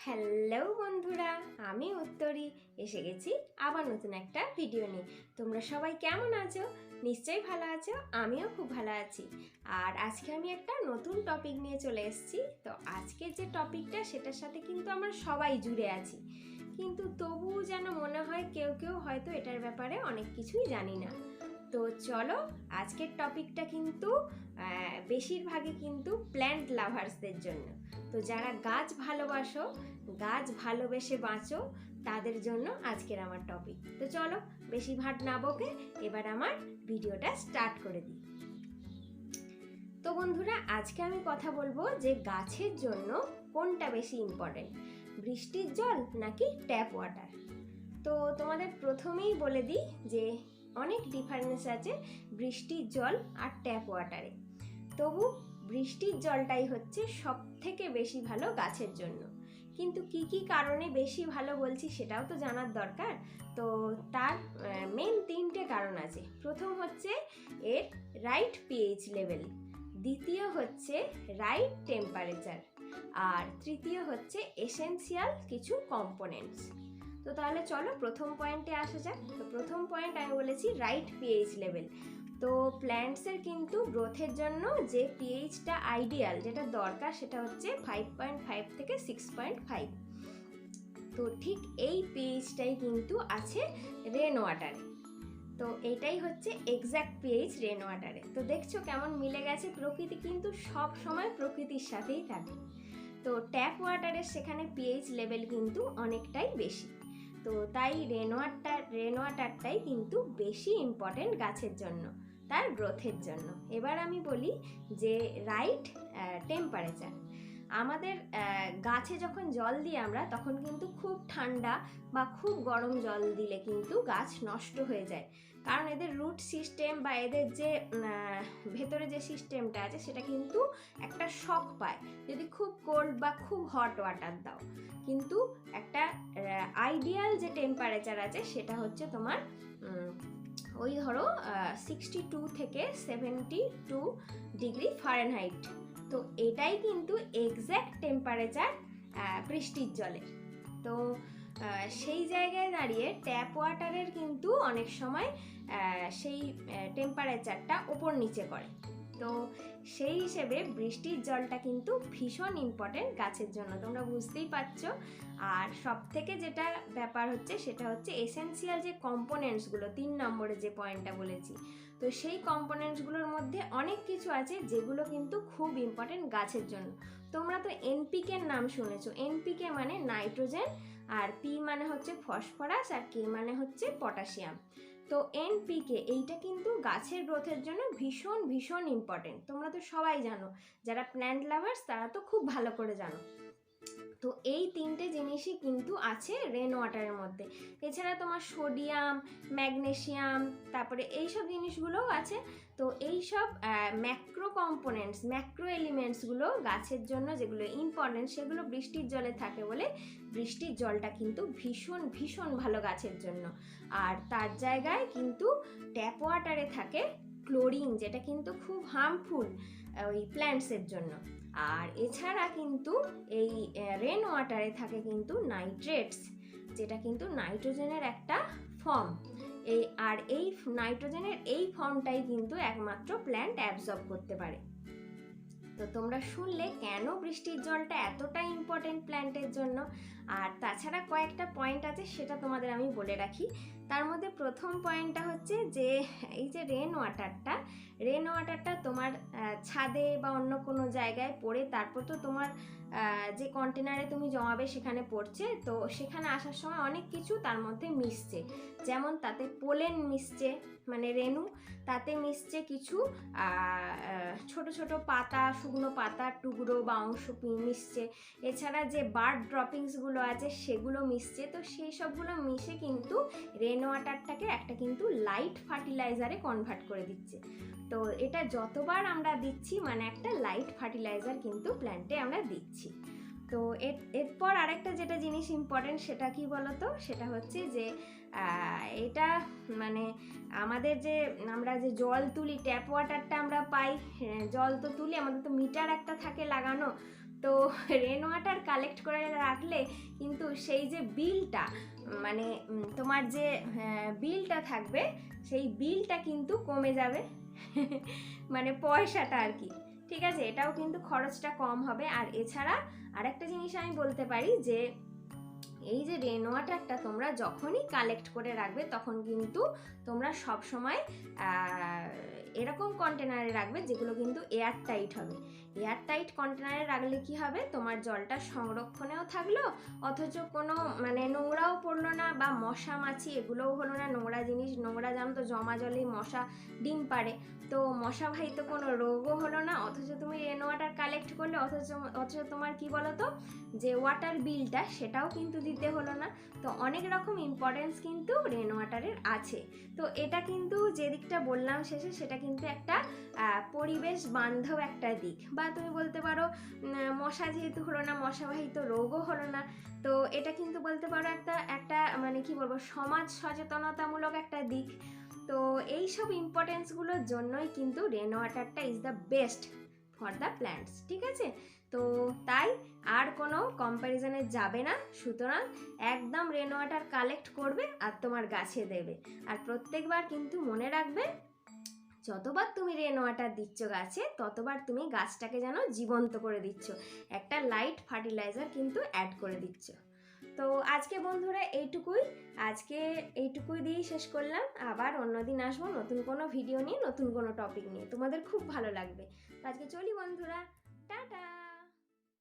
Hello বন্ধুরা, আমি উত্তরী এসে গেছি আবার নতুন একটা ভিডিও নিয়ে। তোমরা সবাই কেমন আছো? নিশ্চয়ই ভালো আছো, আমিও খুব ভালো আছি। আর আজকে আমি একটা নতুন টপিক নিয়ে চলে এসেছি। তো আজকে যে টপিকটা সেটার সাথে কিন্তু আমরা সবাই জুড়ে আছি, কিন্তু তবুও যেন মনে হয় কেউ কেউ হয়তো এটার ব্যাপারে অনেক কিছুই জানি না। তো চলো, আজকের টপিকটা কিন্তু বেশিরভাগই কিন্তু প্ল্যান্ট লাভার্সদের জন্য। তো যারা গাছ ভালোবাসো, গাছ ভালোবেসে বাঁচো, তাদের জন্য আজকের আমার টপিক। তো চলো, বেশি ভাট না বকে এবার আমার ভিডিওটা স্টার্ট করে দিই। তো বন্ধুরা, আজকে আমি কথা বলবো যে গাছের জন্য কোনটা বেশি ইম্পর্টেন্ট, বৃষ্টির জল নাকি ট্যাপ ওয়াটার। তো তোমাদের প্রথমেই বলে দিই যে অনেক ডিফারেন্স আছে বৃষ্টির জল আর ট্যাপ ওয়াটারে। তবু বৃষ্টির জলটাই হচ্ছে সব থেকে বেশি ভালো গাছের জন্য। কিন্তু কি কি কারণে বেশি ভালো বলছি সেটাও তো জানার দরকার। তো তার মেন তিনটে কারণ আছে। প্রথম হচ্ছে এর রাইট পিএইচ লেভেল, দ্বিতীয় হচ্ছে রাইট টেম্পারেচার, আর তৃতীয় হচ্ছে এসেনশিয়াল কিছু কম্পোনেন্টস। তো তাহলে চলো প্রথম পয়েন্টে আসা যাক। তো প্রথম পয়েন্ট আমি বলেছি রাইট পিএইচ লেভেল। তো প্ল্যান্টসের কিন্তু গ্রোথের জন্য যে পিএইচটা আইডিয়াল, যেটা দরকার, সেটা হচ্ছে 5.5 থেকে 6.5। তো ঠিক এই পিএইচটাই কিন্তু আছে রেন ওয়াটারে। তো এটাই হচ্ছে এক্স্যাক্ট পিএইচ রেন ওয়াটারে। তো দেখছো কেমন মিলে গেছে, প্রকৃতি কিন্তু সব সময় প্রকৃতির সাথেই থাকে। তো ট্যাপ ওয়াটারের সেখানে পিএইচ লেভেল কিন্তু অনেকটাই বেশি। তো তাই রেন ওয়াটারটাই কিন্তু বেশি ইম্পর্টেন্ট গাছের জন্য, তার গ্রোথের জন্য। এবার আমি বলি যে রাইট টেম্পারেচার। আমাদের গাছে যখন জল দিই আমরা, তখন কিন্তু খুব ঠান্ডা বা খুব গরম জল দিলে কিন্তু গাছ নষ্ট হয়ে যায়। কারণ এদের রুট সিস্টেম বা এদের যে ভেতরে যে সিস্টেমটা আছে সেটা কিন্তু একটা শক পায় যদি খুব কোল্ড বা খুব হট ওয়াটার দাও। কিন্তু একটা আইডিয়াল যে টেম্পারেচার আছে সেটা হচ্ছে তোমার ওই ধরো 62 থেকে 72 ডিগ্রি ফারেনহাইট। তো এটাই কিন্তু এক্স্যাক্ট টেম্পারেচার বৃষ্টির জলের। তো সেই জায়গায় দাঁড়িয়ে ট্যাপ ওয়াটারের কিন্তু অনেক সময় সেই টেম্পারেচারটা ওপর নিচে করে। তো সেই হিসেবে বৃষ্টির জলটা কিন্তু ভীষণ ইম্পর্টেন্ট গাছের জন্য, তোমরা বুঝতেই পারছো। আর সব থেকে যেটা ব্যাপার হচ্ছে সেটা হচ্ছে এসেনশিয়াল যে কম্পোনেন্টসগুলো, 3 নম্বরে যে পয়েন্টটা বলেছি। তো সেই কম্পোনেন্টসগুলোর মধ্যে অনেক কিছু আছে যেগুলো কিন্তু খুব ইম্পর্টেন্ট গাছের জন্য। তোমরা তো এনপিকের নাম শুনেছো। এনপিকে মানে নাইট্রোজেন, আর পি মানে হচ্ছে ফসফরাস, আর কে মানে হচ্ছে পটাশিয়াম। তো এনপিকে এইটা কিন্তু গাছের গ্রোথের জন্য ভীষণ ভীষণ ইম্পর্টেন্ট। তোমরা তো সবাই জানো, যারা প্ল্যান্ট লাভার্স তারা তো খুব ভালো করে জানো। তো এই তিনটে জিনিসই কিন্তু আছে রেন ওয়াটারের মধ্যে। এছাড়া তোমার সোডিয়াম, ম্যাগনেসিয়াম, তারপরে এইসব জিনিসগুলোও আছে। তো এইসব ম্যাক্রো কম্পোনেন্টস, ম্যাক্রো এলিমেন্টসগুলো গাছের জন্য যেগুলো ইম্পর্টেন্ট, সেগুলো বৃষ্টির জলে থাকে বলে বৃষ্টির জলটা কিন্তু ভীষণ ভীষণ ভালো গাছের জন্য। আর তার জায়গায় কিন্তু ট্যাপ ওয়াটারে থাকে ক্লোরিন, যেটা কিন্তু খুব হার্মফুল ওই প্ল্যান্টসের জন্য। আর এছাড়া কিন্তু এই রেন ওয়াটারে থাকে কিন্তু নাইট্রেটস, যেটা কিন্তু নাইট্রোজেনের একটা ফর্ম। এই নাইট্রোজেনের এই ফর্মটাই কিন্তু একমাত্র প্ল্যান্ট অ্যাবজর্ব করতে পারে। তো তোমরা শুনলে কেন বৃষ্টির জলটা এতটা ইম্পর্টেন্ট প্ল্যান্টের জন্য। আর তাছাড়া কয়েকটা পয়েন্ট আছে, সেটা তোমাদের আমি বলে রাখি। তার মধ্যে প্রথম পয়েন্টটা হচ্ছে যে এই যে রেন ওয়াটারটা তোমার ছাদে বা অন্য কোনো জায়গায় পড়ে তারপর তো তোমার যে কন্টেনারে তুমি জমাবে সেখানে পড়ছে। তো সেখানে আসার সময় অনেক কিছু তার মধ্যে মিশছে, যেমন তাতে পোলেন মিশছে, মানে রেণু, তাতে মিশছে কিছু ছোট ছোট পাতা, শুকনো পাতার টুকরো বা অংশ মিশছে। এছাড়া যে বার্ড ড্রপিংসগুলো আছে সেগুলো মিশছে। তো সেই সবগুলো মিশে কিন্তু রেন ওয়াটারটাকে একটা কিন্তু লাইট ফার্টিলাইজারে কনভার্ট করে দিচ্ছে। তো এটা যতবার আমরা দিচ্ছি মানে একটা লাইট ফার্টিলাইজার কিন্তু প্ল্যান্টে আমরা দিচ্ছি। তো এরপর আরেকটা যেটা জিনিস ইম্পর্টেন্ট, সেটা কি বলতো, সেটা হচ্ছে যে এটা মানে আমাদের যে আমরা যে জল তুলি, ট্যাপ ওয়াটারটা আমরা পাই, জল তো তুলি, আমাদের তো মিটার একটা থাকে লাগানো। তো রেন ওয়াটার কালেক্ট করে রাখলে কিন্তু সেই যে বিলটা, মানে তোমার যে বিলটা থাকবে সেই বিলটা কিন্তু কমে যাবে মানে পয়সাটা আর কি। ঠিক আছে, এটাও কিন্তু খরচটা কম হবে। আর এছাড়া আরেকটা জিনিস আমি বলতে পারি যে এই যে রেন ওয়াটারটা তোমরা যখনই কালেক্ট করে রাখবে তখন কিন্তু তোমরা সব সময় এরকম কন্টেনারে রাখবে যেগুলো কিন্তু এয়ার টাইট হবে। এয়ার টাইট কন্টেনারে রাখলে কি হবে, তোমার জলটা সংরক্ষণেও থাকলো, অথচ কোনো মানে নোংরাও পড়লো না, বা মশা মাছি এগুলোও হলো না। নোংরা জিনিস, নোংরা জানো তো জমা জলেই মশা ডিম পাড়ে, তো মশাবাহিত কোনো রোগও হলো না। অথচ তুমি রেন ওয়াটার কালেক্ট করলে, অথচ তোমার কি বলো তো, যে ওয়াটার বিলটা সেটাও কিন্তু দিতে হলো না। তো অনেক রকম ইম্পর্টেন্স কিন্তু রেন ওয়াটারের আছে। তো এটা কিন্তু যে দিকটা বললাম শেষে, সেটা কিন্তু একটা পরিবেশ বান্ধব একটা দিক, বা তুমি বলতে পারো মশা যেহেতু হলো না, মশাবাহিত রোগও হলো না, তো এটা কিন্তু বলতে পারো একটা একটা মানে কি বলবো, সমাজ সচেতনতামূলক একটা দিক। তো এইসব ইম্পর্টেন্সগুলোর জন্যই কিন্তু রেন ওয়াটারটা is the best for the plants. ঠিক আছে, তো তাই আর কোনো কম্প্যারিজনে যাবে না। সুতরাং একদম রেন ওয়াটার কালেক্ট করবে আর তোমার গাছে দেবে। আর প্রত্যেকবার কিন্তু মনে রাখবে, যতবার তুমি রেন ওয়াটার দিচ্ছ গাছে, ততবার তুমি গাছটাকে যেন জীবন্ত করে দিচ্ছ, একটা লাইট ফার্টিলাইজার কিন্তু অ্যাড করে দিচ্ছ। তো আজকে বন্ধুরা এইটুকুই দিয়েই শেষ করলাম। আবার অন্যদিন আসবো নতুন কোনো ভিডিও নিয়ে, নতুন কোনো টপিক নিয়ে, তোমাদের খুব ভালো লাগবে। তো আজকে চলি বন্ধুরা।